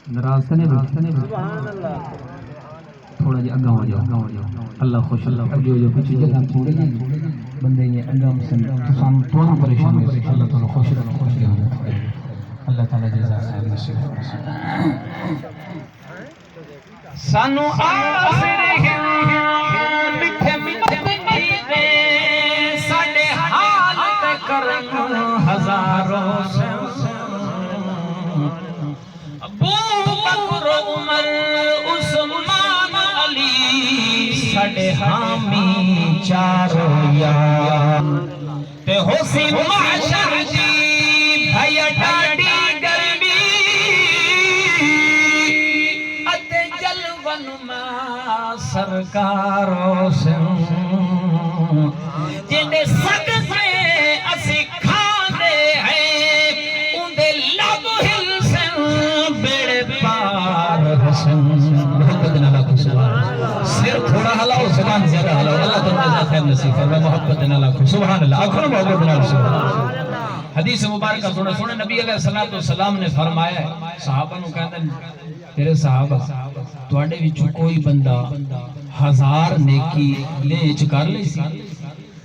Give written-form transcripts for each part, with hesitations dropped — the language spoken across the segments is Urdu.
ناراض نہیں تھوڑا جی اگاں ہو جاؤ اللہ خوش اللہ جو کچھ جگہ تھوڑے جی بندے یہ اگاں سن سان تھوڑا پریشان ہو اللہ تعالی خوش رہنا خوش رہنا اللہ تعالی جزا خیر نصیب سانو آخر مٹھے مٹھے ساڈے حال تے کرن ہزاروں ابو بکر عمر عثمان علی ساڈے حامی چاروں یار تے حسین معاشر جی بھیا ڈاڈی گرمی اتے جلون ما سرکاروں سے جندے صدقے اسی کھاندے ہیں اندے لب ہل سے بیڑے پار حسن محبت نالا کو سر تھوڑا ہلاؤ زبان زیادہ ہلاؤ اللہ تعالیٰ جزا خیر نصیب فرمائے محبت نالا کو سبحان اللہ آخر محبت نالا سبحان اللہ حدیث مبارکہ سنے نبی علیہ السلام نے فرمایا ہے صحابہ نو کہتا ہے تیرے صحابہ تواڈے وچوں کوئی بندہ 1000 نیکی لے چکر لے سی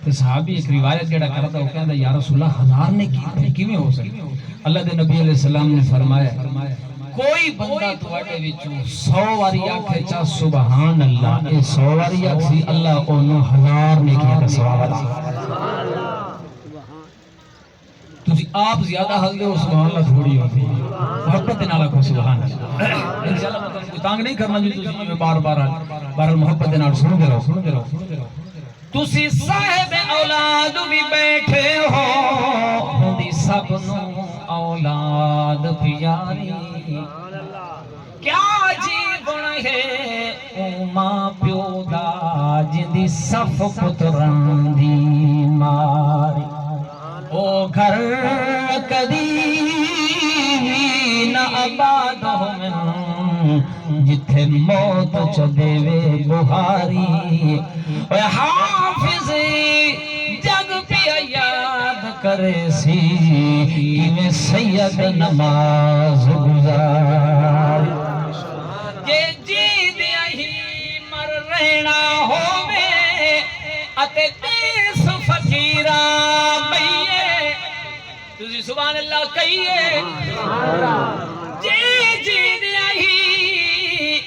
تے صحابی ایک روایت جڑا کردا او کہندا یا رسول اللہ 1000 نیکی کیویں ہو سکتی اللہ دے نبی علیہ السلام نے فرمایا کوئی بندہ تواڈے وچوں 100 واری آکھے چا سبحان اللہ اے 100 واری آکھی اللہ اونوں 1000 نیکیاں دا ثواب عطا تسی آپ زیادہ حل دے ہو سبحان اللہ تھوڑی ہوتی ہے محبت دے نال آکھو سبحان اللہ انشاءاللہ مطلب کوئی تانگ نہیں کرنا جو تسی بار بار محبت دے نال سن دے رہو تسی صاحب اولاد بھی بیٹھے ہو ہوندی سب نو اولاد پیاری کیا جیون ہے او ماں پیو دا جندی صف پتران دی ماری او گھر کدی نہ آباد ہومن جتھے موت چ دیوے بہاری اے حافظ جگ پیا یاد کرے سی میں سید نماز گزار جے جی دیا ہی مر رہنا ہووے اتے دیس فقیراں بئیے تسی سبحان اللہ کہیے جی جی دیا ہی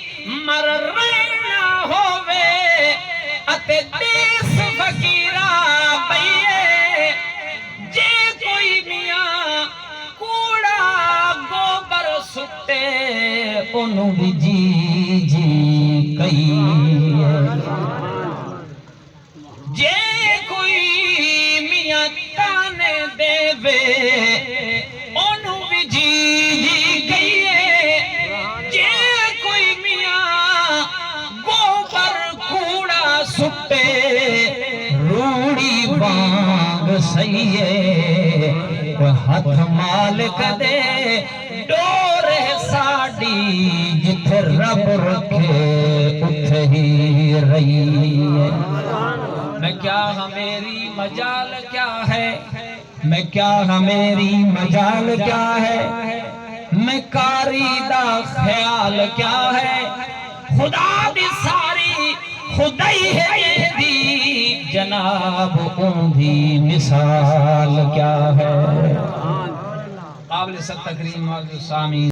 مر رہنا ہووے اتے دیس فقیراں بئیے جے کوئی میاں کوڑا گوبر سٹے انہوں بھی جی جی کہیے جے کوئی میاں تانے دے وے انہوں بھی جی جی کہیے جے کوئی میاں گوبر کوڑا سٹے روڑی بانگ سہیے ہاتھ مالک دے ڈور ساڑی جتھے رب رکھے اتھے ہی رہی ہے میں کیا ہاں میری مجال کیا ہے میں کیا ہاں میری مجال کیا ہے میں کاری دا خیال کیا ہے خدا بھی ساری خدای ہے دی جناب اندھی مثال کیا ہے قابل ست تکریم سامین